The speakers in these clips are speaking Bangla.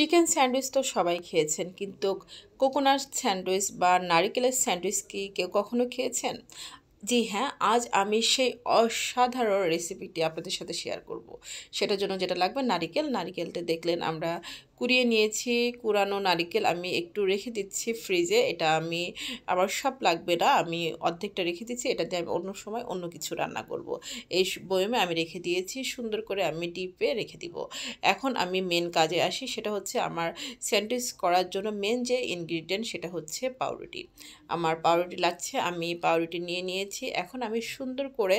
চিকেন স্যান্ডউইচ তো সবাই খেয়েছেন, কিন্তু কোকোনাট স্যান্ডউইচ বা নারিকেলের স্যান্ডউইচ কি কেউ কখনো খেয়েছেন? জি হ্যাঁ, আজ আমি সেই অসাধারণ রেসিপিটি আপনাদের সাথে শেয়ার করব। সেটার জন্য যেটা লাগবে নারিকেলটা দেখলেন আমরা কুড়িয়ে নিয়েছি। কুড়ানো নারিকেল আমি একটু রেখে দিচ্ছি ফ্রিজে। এটা আমি আমার সব লাগবে না, আমি অর্ধেকটা রেখে দিচ্ছি। এটা দিয়ে আমি অন্য সময় অন্য কিছু রান্না করব। এই বয়মে আমি রেখে দিয়েছি, সুন্দর করে আমি ডিপে রেখে দিব। এখন আমি মেন কাজে আসি, সেটা হচ্ছে আমার স্যান্ডউইচ করার জন্য মেন যে ইনগ্রিডিয়েন্ট সেটা হচ্ছে পাউরুটি। আমার পাউরুটি লাগছে, আমি পাউরুটি নিয়ে নিয়েছি। এখন আমি সুন্দর করে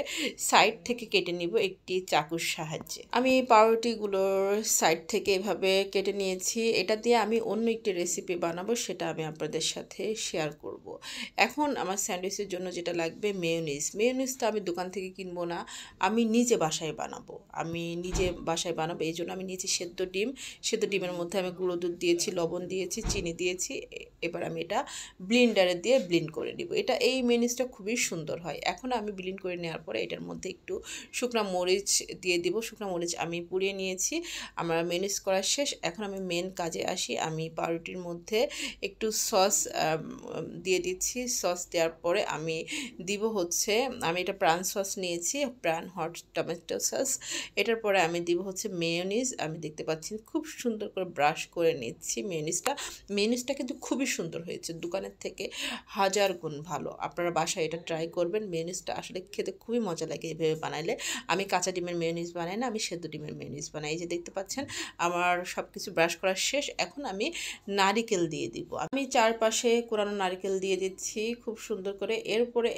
সাইড থেকে কেটে নিব একটি চাকুর সাহায্যে। আমি পাউরুটিগুলোর সাইড থেকে এভাবে কেটে নিয়েছি। এটা দিয়ে আমি অন্য একটি রেসিপি বানাবো, সেটা আমি আপনাদের সাথে শেয়ার করব। এখন আমার স্যান্ডউইচের জন্য যেটা লাগবে মেয়োনিজটা আমি দোকান থেকে কিনবো না, আমি নিজে বাসায় বানাবো। এই জন্য আমি নিয়েছি সেদ্ধ ডিমের মধ্যে আমি গুঁড়ো দুধ দিয়েছি, লবণ দিয়েছি, চিনি দিয়েছি। এবার আমি এটা ব্লেন্ডারে দিয়ে ব্লেন্ড করে নিব। এই মেয়োনিজটা খুবই সুন্দর হয়। এখন আমি ব্লেন্ড করে নেওয়ার পরে এটার মধ্যে একটু শুকনা মরিচ দিয়ে দিব। শুকনা মরিচ আমি পুড়িয়ে নিয়েছি। আমার মেয়োনিজ করা শেষ। এখন আমি মেন কাজে আসি। আমি পাউরুটির মধ্যে একটু সস দিয়ে দিচ্ছি। সস দেওয়ার পরে আমি দিব হচ্ছে, আমি এটা প্রাণ সস নিয়েছি, প্রাণ হট টমেটো সস। এটার পরে আমি দিব হচ্ছে মেয়োনিজ। আমি দেখতে পাচ্ছি খুব সুন্দর করে ব্রাশ করে নিচ্ছি মেয়োনিজটা কিন্তু খুবই সুন্দর হয়েছে, দোকানের থেকে হাজার গুণ ভালো। আপনারা বাসায় এটা ট্রাই করবেন। মেয়োনিজটা আসলে খেতে খুবই মজা লাগে এভাবে বানাইলে। আমি কাঁচা ডিমের মেয়োনিজ বানাই না, আমি সেদ্ধ ডিমের মেয়োনিজ বানাই। এই যে দেখতে পাচ্ছেন আমার সব কিছু ব্রাশ করা শেষ। এখন আমি নারিকেল দিয়ে দিব। আমি চারপাশে কোরানো নারিকেল দিয়ে দিচ্ছি খুব সুন্দর করে। এরপরে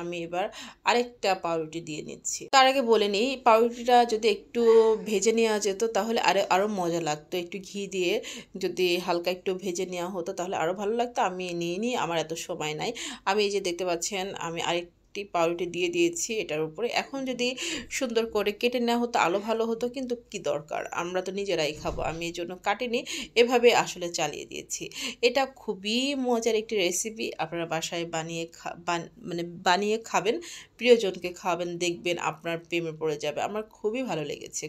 আমি এবার আরেকটা পাউরুটি দিয়ে নিচ্ছি। তার আগে বলে নিই, পাউরুটিটা যদি একটু ভেজে নেওয়া যেত তাহলে আরও মজা লাগতো। একটু ঘি দিয়ে যদি হালকা একটু ভেজে নেওয়া হতো তাহলে আরও ভালো লাগতো। আমি নিয়ে নিই, আমার এত সময় নাই। আমি এই যে দেখতে পাচ্ছেন আমি আরেকটি পাউরুটি দিয়ে দিয়েছি এটার উপরে। এখন যদি সুন্দর করে কেটে নেওয়া হতো আরও ভালো হতো, কিন্তু কি দরকার, আমরা তো নিজেরাই খাবো। আমি এই জন্য কাটিনি, এভাবে আসলে চালিয়ে দিয়েছি। এটা খুবই মজার একটি রেসিপি। আপনারা বাসায় বানিয়ে খাবেন, প্রিয়জনকে খাওয়াবেন, দেখবেন আপনার প্রেমে পড়ে যাবে। আমার খুবই ভালো লেগেছে।